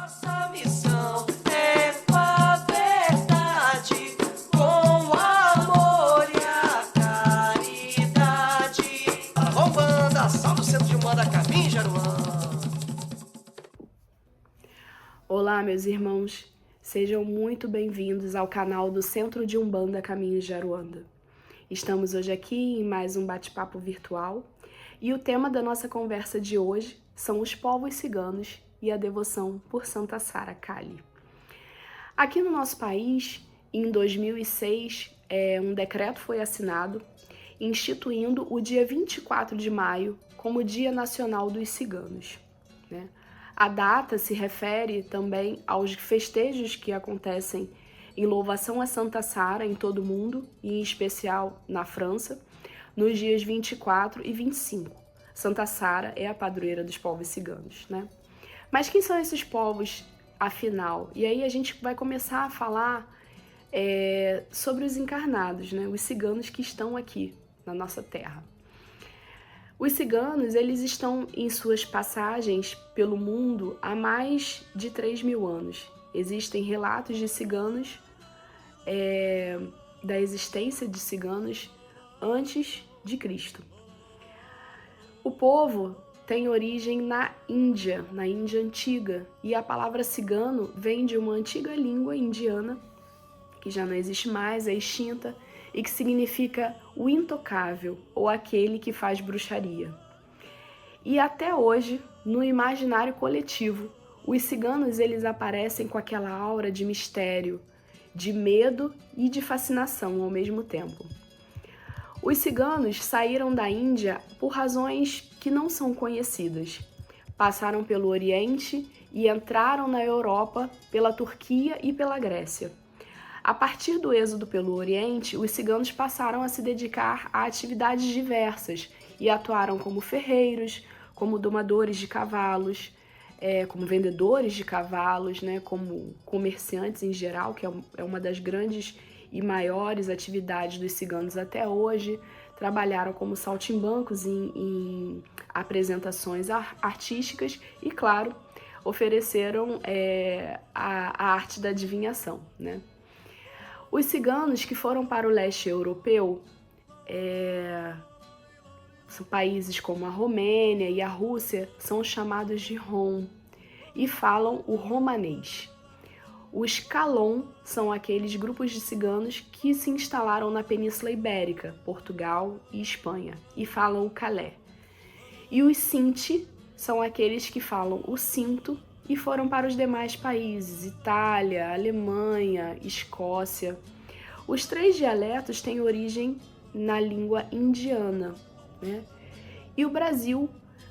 Nossa missão é com a verdade, com o amor e a caridade. Alô, banda, salve o centro de Umbanda, Caminho Jaruã. Olá, meus irmãos, sejam muito bem-vindos ao canal do Centro de Umbanda Caminhos de Aruanda. Estamos hoje aqui em mais um bate-papo virtual e o tema da nossa conversa de hoje são os povos ciganos e a devoção por Santa Sara Kali. Aqui no nosso país, em 2006, um decreto foi assinado instituindo o dia 24 de maio como Dia Nacional dos Ciganos, né? A data se refere também aos festejos que acontecem em louvação a Santa Sara em todo o mundo, e em especial na França, nos dias 24 e 25. Santa Sara é a padroeira dos povos ciganos, né? Mas quem são esses povos, afinal? E aí a gente vai começar a falar sobre os encarnados, né? Os ciganos que estão aqui na nossa terra. Os ciganos, eles estão em suas passagens pelo mundo há mais de 3.000 anos. Existem relatos de ciganos, da existência de ciganos antes de Cristo. O povo tem origem na Índia antiga, e a palavra cigano vem de uma antiga língua indiana, que já não existe mais, é extinta, e que significa o intocável, ou aquele que faz bruxaria. E até hoje, no imaginário coletivo, os ciganos eles aparecem com aquela aura de mistério, de medo e de fascinação ao mesmo tempo. Os ciganos saíram da Índia por razões que não são conhecidas. Passaram pelo Oriente e entraram na Europa pela Turquia e pela Grécia. A partir do êxodo pelo Oriente, os ciganos passaram a se dedicar a atividades diversas e atuaram como ferreiros, como domadores de cavalos, como vendedores de cavalos, né, como comerciantes em geral, que é uma das grandes e maiores atividades dos ciganos até hoje. Trabalharam como saltimbancos em apresentações artísticas e, claro, ofereceram a arte da adivinhação, né? Os ciganos que foram para o leste europeu, são países como a Romênia e a Rússia, são chamados de Rom e falam o romanês. Os Calon são aqueles grupos de ciganos que se instalaram na Península Ibérica, Portugal e Espanha, e falam o calé. E os Sinti são aqueles que falam o cinto e foram para os demais países, Itália, Alemanha, Escócia. Os 3 dialetos têm origem na língua indiana, né? E o Brasil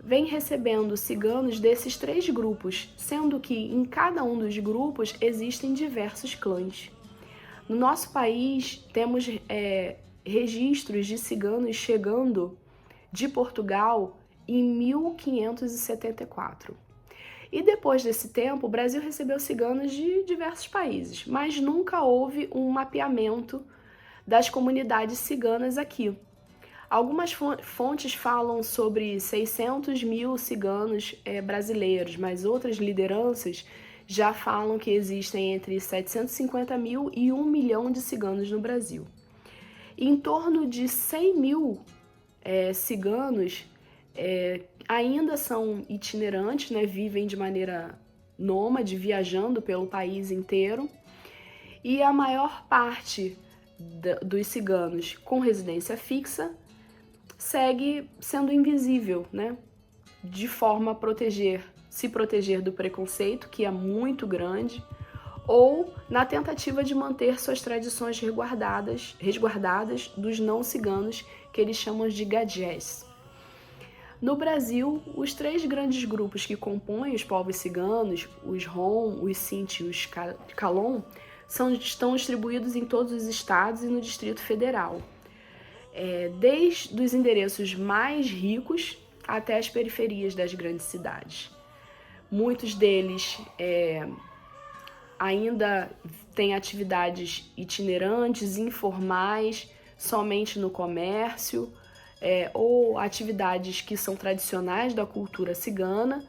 vem recebendo ciganos desses 3 grupos, sendo que em cada um dos grupos existem diversos clãs. No nosso país, temos registros de ciganos chegando de Portugal em 1574. E depois desse tempo, o Brasil recebeu ciganos de diversos países, mas nunca houve um mapeamento das comunidades ciganas aqui. Algumas fontes falam sobre 600 mil ciganos brasileiros, mas outras lideranças já falam que existem entre 750 mil e 1 milhão de ciganos no Brasil. Em torno de 100 mil ciganos ainda são itinerantes, né? Vivem de maneira nômade, viajando pelo país inteiro. E a maior parte dos ciganos com residência fixa segue sendo invisível, né? De forma a se proteger do preconceito, que é muito grande, ou na tentativa de manter suas tradições resguardadas dos não ciganos, que eles chamam de gadjés. No Brasil, os 3 grandes grupos que compõem os povos ciganos, os Rom, os Sinti e os Calon, estão distribuídos em todos os estados e no Distrito Federal, desde os endereços mais ricos até as periferias das grandes cidades. Muitos deles ainda têm atividades itinerantes, informais, somente no comércio, ou atividades que são tradicionais da cultura cigana,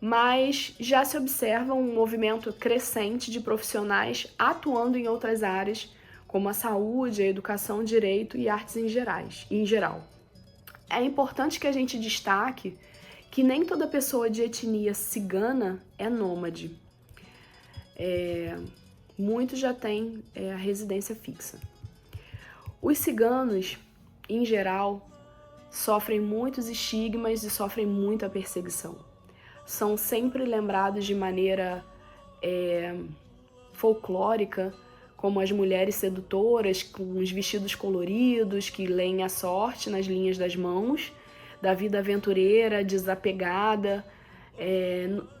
mas já se observa um movimento crescente de profissionais atuando em outras áreas, como a saúde, a educação, direito e artes em geral. É importante que a gente destaque que nem toda pessoa de etnia cigana é nômade. Muitos já têm a residência fixa. Os ciganos, em geral, sofrem muitos estigmas e sofrem muita perseguição. São sempre lembrados de maneira folclórica, como as mulheres sedutoras com os vestidos coloridos que leem a sorte nas linhas das mãos, da vida aventureira, desapegada.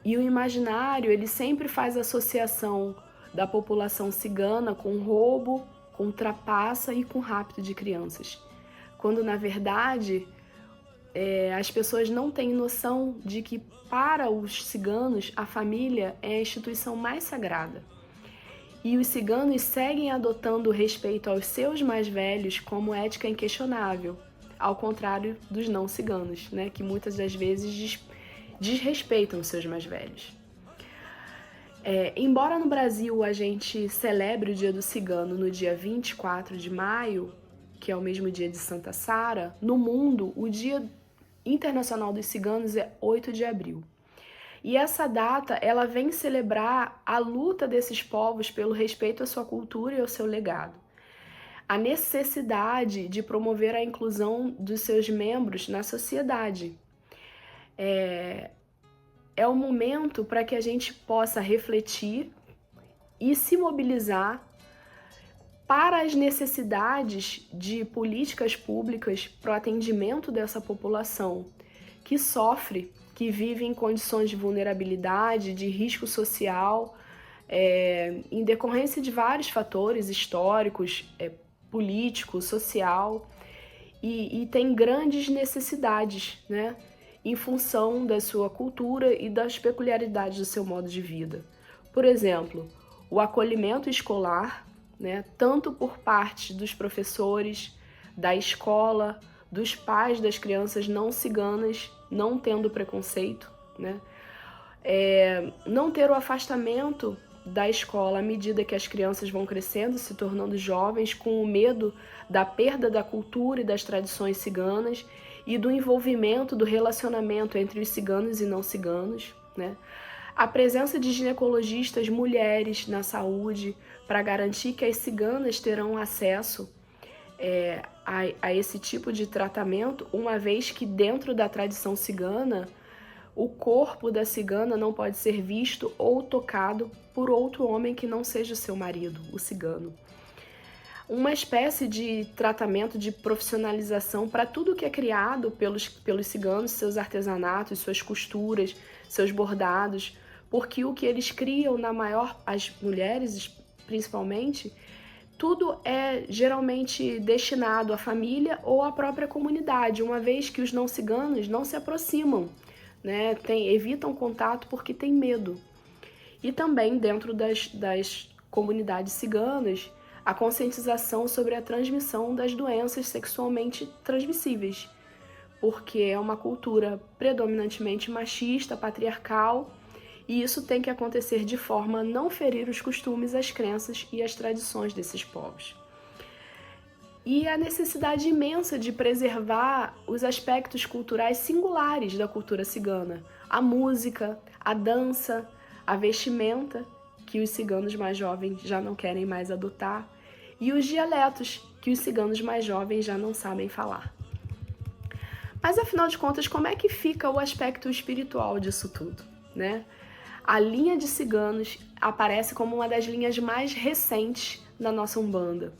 E o imaginário, ele sempre faz associação da população cigana com roubo, com trapaça e com rapto de crianças. Quando, na verdade, as pessoas não têm noção de que, para os ciganos, a família é a instituição mais sagrada. E os ciganos seguem adotando o respeito aos seus mais velhos como ética inquestionável, ao contrário dos não ciganos, né, que muitas das vezes desrespeitam os seus mais velhos. Embora no Brasil a gente celebre o Dia do Cigano no dia 24 de maio, que é o mesmo dia de Santa Sara, no mundo o Dia Internacional dos Ciganos é 8 de abril. E essa data, ela vem celebrar a luta desses povos pelo respeito à sua cultura e ao seu legado. A necessidade de promover a inclusão dos seus membros na sociedade. É o momento para que a gente possa refletir e se mobilizar para as necessidades de políticas públicas para o atendimento dessa população que sofre, que vive em condições de vulnerabilidade, de risco social, em decorrência de vários fatores históricos, político, social, e tem grandes necessidades, né, em função da sua cultura e das peculiaridades do seu modo de vida. Por exemplo, o acolhimento escolar, né, tanto por parte dos professores, da escola, dos pais das crianças não ciganas, não tendo preconceito, né? Não ter o afastamento da escola à medida que as crianças vão crescendo, se tornando jovens, com o medo da perda da cultura e das tradições ciganas e do envolvimento do relacionamento entre os ciganos e não ciganos, né? A presença de ginecologistas mulheres na saúde para garantir que as ciganas terão acesso a esse tipo de tratamento, uma vez que dentro da tradição cigana, o corpo da cigana não pode ser visto ou tocado por outro homem que não seja seu marido, o cigano. Uma espécie de tratamento de profissionalização para tudo que é criado pelos ciganos, seus artesanatos, suas costuras, seus bordados, porque o que eles criam, as mulheres principalmente, tudo é geralmente destinado à família ou à própria comunidade, uma vez que os não ciganos não se aproximam, né? Evitam contato porque têm medo. E também dentro das comunidades ciganas, a conscientização sobre a transmissão das doenças sexualmente transmissíveis, porque é uma cultura predominantemente machista, patriarcal, e isso tem que acontecer de forma a não ferir os costumes, as crenças e as tradições desses povos. E a necessidade imensa de preservar os aspectos culturais singulares da cultura cigana, a música, a dança, a vestimenta, que os ciganos mais jovens já não querem mais adotar, e os dialetos, que os ciganos mais jovens já não sabem falar. Mas afinal de contas, como é que fica o aspecto espiritual disso tudo, né? A linha de ciganos aparece como uma das linhas mais recentes da nossa Umbanda.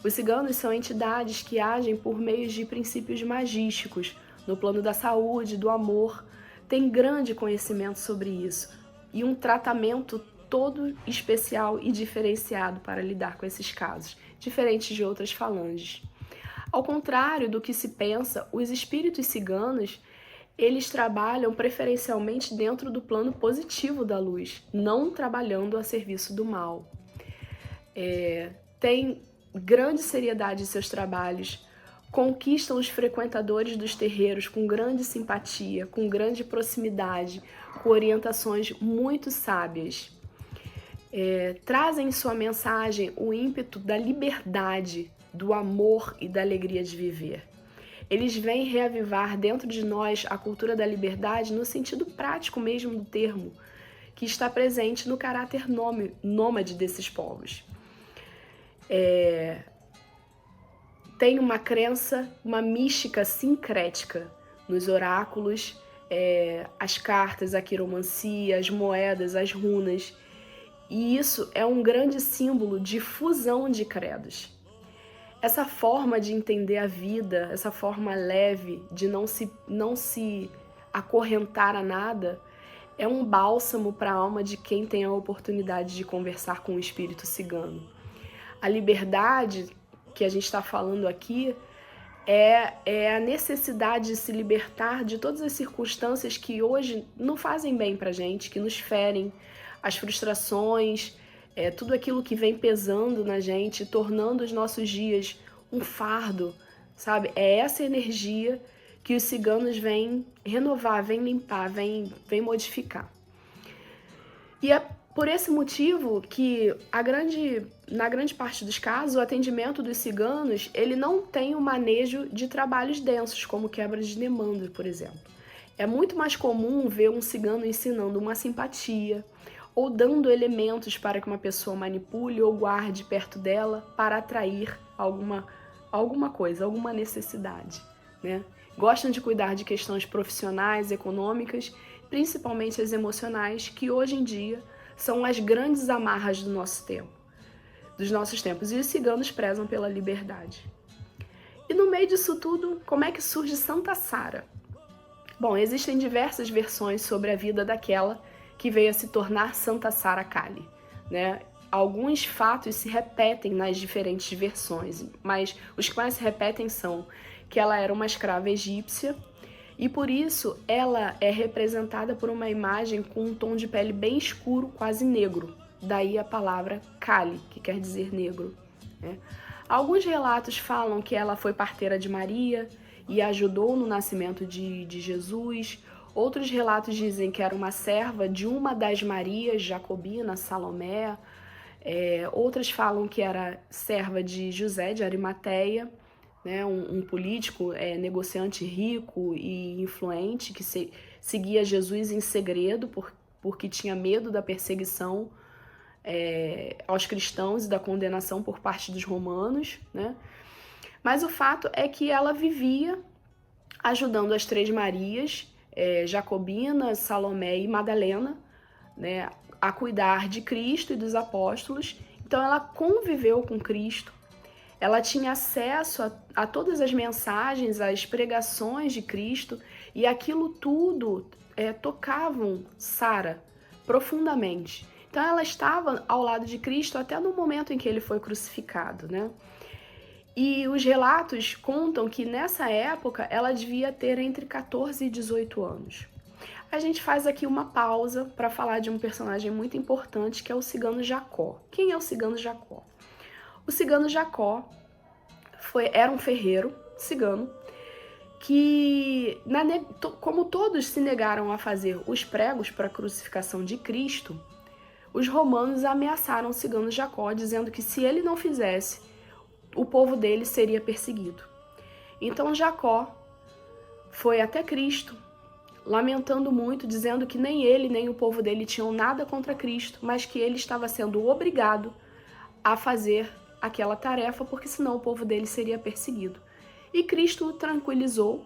Os ciganos são entidades que agem por meio de princípios magísticos, no plano da saúde, do amor, têm grande conhecimento sobre isso e um tratamento todo especial e diferenciado para lidar com esses casos, diferentes de outras falanges. Ao contrário do que se pensa, os espíritos ciganos, eles trabalham preferencialmente dentro do plano positivo da luz, não trabalhando a serviço do mal. Tem grande seriedade em seus trabalhos, conquistam os frequentadores dos terreiros com grande simpatia, com grande proximidade, com orientações muito sábias. Trazem em sua mensagem o ímpeto da liberdade, do amor e da alegria de viver. Eles vêm reavivar dentro de nós a cultura da liberdade no sentido prático mesmo do termo, que está presente no caráter nômade desses povos. Tem uma crença, uma mística sincrética nos oráculos, as cartas, a quiromancia, as moedas, as runas. E isso é um grande símbolo de fusão de credos. Essa forma de entender a vida, essa forma leve de não se acorrentar a nada, é um bálsamo para a alma de quem tem a oportunidade de conversar com o espírito cigano. A liberdade que a gente está falando aqui é a necessidade de se libertar de todas as circunstâncias que hoje não fazem bem para a gente, que nos ferem, as frustrações, tudo aquilo que vem pesando na gente, tornando os nossos dias um fardo, sabe? É essa energia que os ciganos vêm renovar, vêm limpar, vêm modificar. E é por esse motivo que na grande parte dos casos, o atendimento dos ciganos, ele não tem o manejo de trabalhos densos, como quebra de demanda, por exemplo. É muito mais comum ver um cigano ensinando uma simpatia, ou dando elementos para que uma pessoa manipule ou guarde perto dela para atrair alguma coisa, alguma necessidade, né? Gostam de cuidar de questões profissionais, econômicas, principalmente as emocionais, que hoje em dia são as grandes amarras do nosso tempo, dos nossos tempos. E os ciganos prezam pela liberdade. E no meio disso tudo, como é que surge Santa Sara? Bom, existem diversas versões sobre a vida daquela que veio a se tornar Santa Sara Kali, né? Alguns fatos se repetem nas diferentes versões, mas os que mais se repetem são que ela era uma escrava egípcia e por isso ela é representada por uma imagem com um tom de pele bem escuro, quase negro. Daí a palavra Kali, que quer dizer negro, né? Alguns relatos falam que ela foi parteira de Maria e ajudou no nascimento de Jesus. Outros relatos dizem que era uma serva de uma das Marias, Jacobina, Salomé. Outras falam que era serva de José de Arimateia, né, um político, negociante rico e influente que seguia Jesus em segredo porque tinha medo da perseguição aos cristãos e da condenação por parte dos romanos, né? Mas o fato é que ela vivia ajudando as três Marias, Jacobina, Salomé e Madalena, né, a cuidar de Cristo e dos apóstolos. Então ela conviveu com Cristo, ela tinha acesso a todas as mensagens, às pregações de Cristo, e aquilo tudo tocavam Sara profundamente. Então ela estava ao lado de Cristo até no momento em que ele foi crucificado, né? E os relatos contam que nessa época ela devia ter entre 14 e 18 anos. A gente faz aqui uma pausa para falar de um personagem muito importante que é o cigano Jacó. Quem é o cigano Jacó? O cigano Jacó era um ferreiro cigano que, como todos se negaram a fazer os pregos para a crucificação de Cristo, os romanos ameaçaram o cigano Jacó, dizendo que se ele não fizesse, o povo dele seria perseguido. Então Jacó foi até Cristo, lamentando muito, dizendo que nem ele nem o povo dele tinham nada contra Cristo, mas que ele estava sendo obrigado a fazer aquela tarefa, porque senão o povo dele seria perseguido. E Cristo o tranquilizou,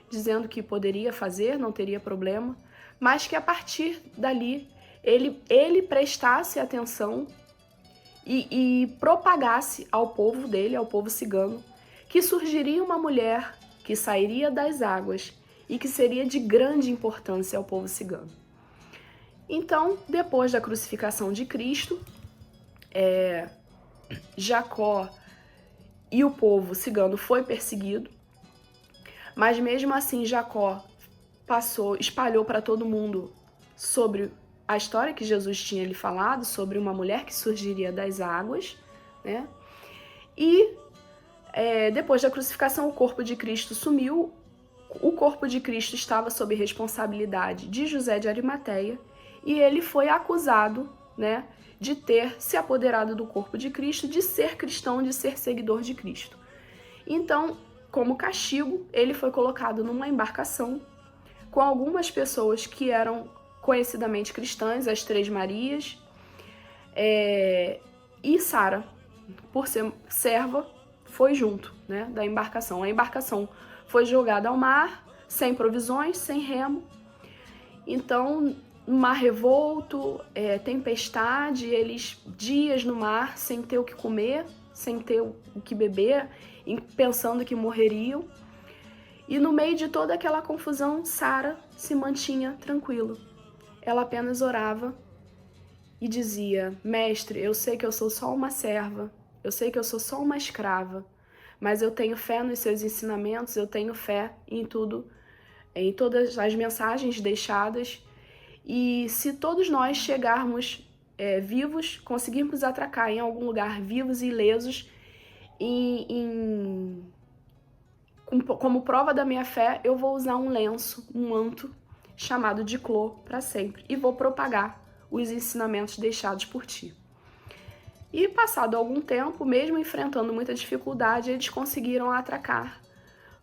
dizendo que poderia fazer, não teria problema, mas que a partir dali ele prestasse atenção e propagasse ao povo dele, ao povo cigano, que surgiria uma mulher que sairia das águas e que seria de grande importância ao povo cigano. Então, depois da crucificação de Cristo, Jacó e o povo cigano foi perseguido, mas mesmo assim Jacó espalhou para todo mundo sobre a história que Jesus tinha lhe falado, sobre uma mulher que surgiria das águas, né? E Depois da crucificação, o corpo de Cristo sumiu. O corpo de Cristo estava sob responsabilidade de José de Arimateia e ele foi acusado, né, de ter se apoderado do corpo de Cristo, de ser cristão, de ser seguidor de Cristo. Então, como castigo, ele foi colocado numa embarcação com algumas pessoas que eram conhecidamente cristãs, as Três Marias, e Sara, por ser serva, foi junto, né, da embarcação. A embarcação foi jogada ao mar, sem provisões, sem remo. Então, mar revolto, tempestade, eles dias no mar, sem ter o que comer, sem ter o que beber, pensando que morreriam. E no meio de toda aquela confusão, Sara se mantinha tranquila. Ela apenas orava e dizia: Mestre, eu sei que eu sou só uma serva, eu sei que eu sou só uma escrava, mas eu tenho fé nos seus ensinamentos, eu tenho fé em tudo, em todas as mensagens deixadas. E se todos nós chegarmos vivos, conseguirmos atracar em algum lugar vivos e ilesos, como prova da minha fé, eu vou usar um lenço, um manto, chamado de clô para sempre, e vou propagar os ensinamentos deixados por ti. E passado algum tempo, mesmo enfrentando muita dificuldade, eles conseguiram atracar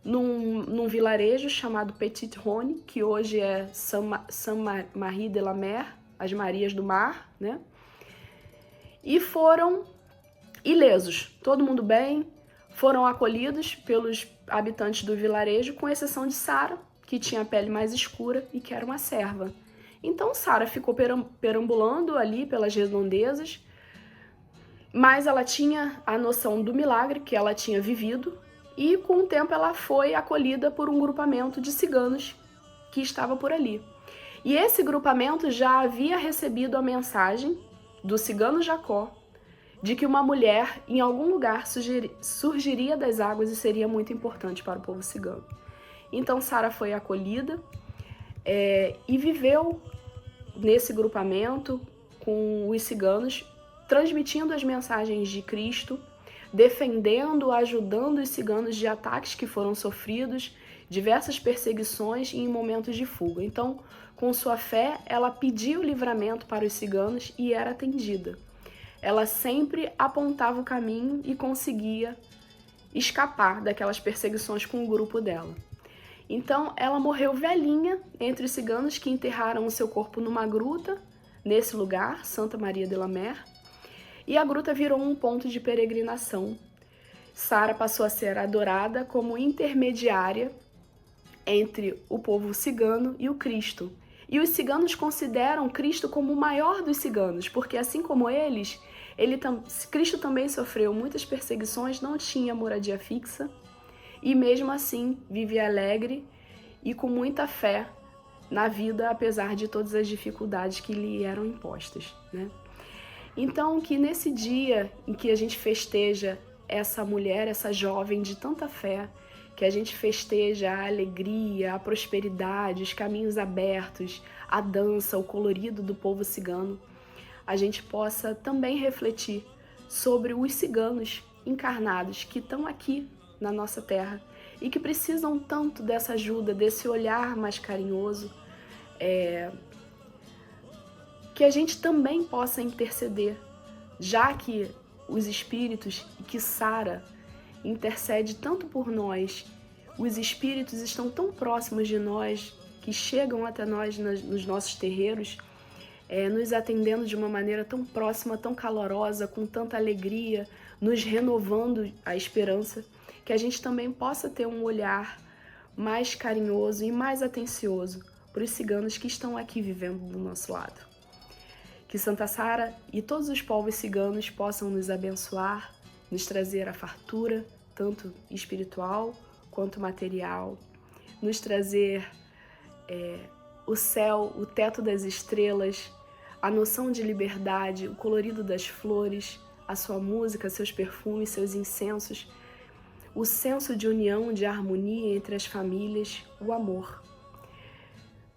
num vilarejo chamado Petit Rhône, que hoje é Saint-Marie de la Mer, as Marias do Mar, né? E foram ilesos, todo mundo bem, foram acolhidos pelos habitantes do vilarejo, com exceção de Sara, que tinha a pele mais escura e que era uma serva. Então Sara ficou perambulando ali pelas redondezas, mas ela tinha a noção do milagre que ela tinha vivido, e com o tempo ela foi acolhida por um grupamento de ciganos que estava por ali. E esse grupamento já havia recebido a mensagem do cigano Jacó de que uma mulher em algum lugar surgiria das águas e seria muito importante para o povo cigano. Então Sara foi acolhida e viveu nesse grupamento com os ciganos, transmitindo as mensagens de Cristo, defendendo, ajudando os ciganos de ataques que foram sofridos, diversas perseguições e em momentos de fuga. Então, com sua fé, ela pediu livramento para os ciganos e era atendida. Ela sempre apontava o caminho e conseguia escapar daquelas perseguições com o grupo dela. Então, ela morreu velhinha entre os ciganos, que enterraram o seu corpo numa gruta, nesse lugar, Santa Maria de la Mer, e a gruta virou um ponto de peregrinação. Sara passou a ser adorada como intermediária entre o povo cigano e o Cristo. E os ciganos consideram Cristo como o maior dos ciganos, porque assim como eles, Cristo também sofreu muitas perseguições, não tinha moradia fixa, e mesmo assim vive alegre e com muita fé na vida, apesar de todas as dificuldades que lhe eram impostas, né? Então, que nesse dia em que a gente festeja essa mulher, essa jovem de tanta fé, que a gente festeja a alegria, a prosperidade, os caminhos abertos, a dança, o colorido do povo cigano, a gente possa também refletir sobre os ciganos encarnados que estão aqui na nossa terra e que precisam tanto dessa ajuda, desse olhar mais carinhoso, que a gente também possa interceder, já que os espíritos e que Sara intercede tanto por nós, os espíritos estão tão próximos de nós, que chegam até nós nos nossos terreiros, nos atendendo de uma maneira tão próxima, tão calorosa, com tanta alegria, nos renovando a esperança, que a gente também possa ter um olhar mais carinhoso e mais atencioso para os ciganos que estão aqui vivendo do nosso lado. Que Santa Sara e todos os povos ciganos possam nos abençoar, nos trazer a fartura, tanto espiritual quanto material, nos trazer o céu, o teto das estrelas, a noção de liberdade, o colorido das flores, a sua música, seus perfumes, seus incensos, o senso de união, de harmonia entre as famílias, o amor.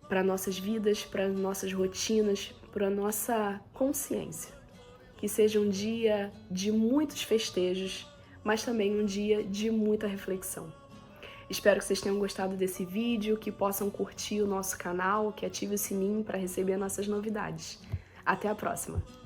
Para nossas vidas, para nossas rotinas, para nossa consciência. Que seja um dia de muitos festejos, mas também um dia de muita reflexão. Espero que vocês tenham gostado desse vídeo, que possam curtir o nosso canal, que ative o sininho para receber nossas novidades. Até a próxima!